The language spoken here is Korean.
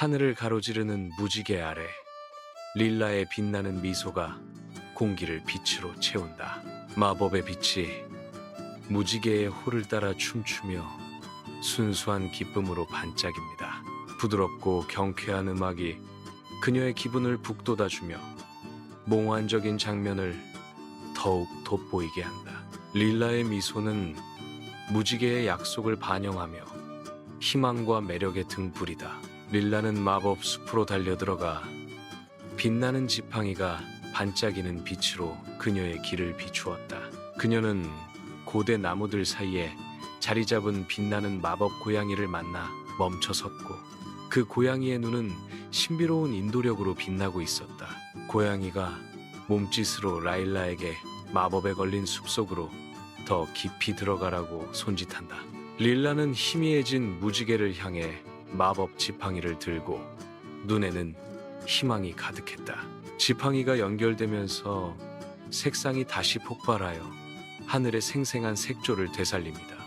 하늘을 가로지르는 무지개 아래 릴라의 빛나는 미소가 공기를 빛으로 채운다. 마법의 빛이 무지개의 홀을 따라 춤추며 순수한 기쁨으로 반짝입니다. 부드럽고 경쾌한 음악이 그녀의 기분을 북돋아주며 몽환적인 장면을 더욱 돋보이게 한다. 릴라의 미소는 무지개의 약속을 반영하며 희망과 매력의 등불이다. 릴라는 마법 숲으로 달려들어가 빛나는 지팡이가 반짝이는 빛으로 그녀의 길을 비추었다. 그녀는 고대 나무들 사이에 자리 잡은 빛나는 마법 고양이를 만나 멈춰섰고 그 고양이의 눈은 신비로운 인도력으로 빛나고 있었다. 고양이가 몸짓으로 라일라에게 마법에 걸린 숲속으로 더 깊이 들어가라고 손짓한다. 릴라는 희미해진 무지개를 향해 마법 지팡이를 들고 눈에는 희망이 가득했다. 지팡이가 연결되면서 색상이 다시 폭발하여 하늘의 생생한 색조를 되살립니다.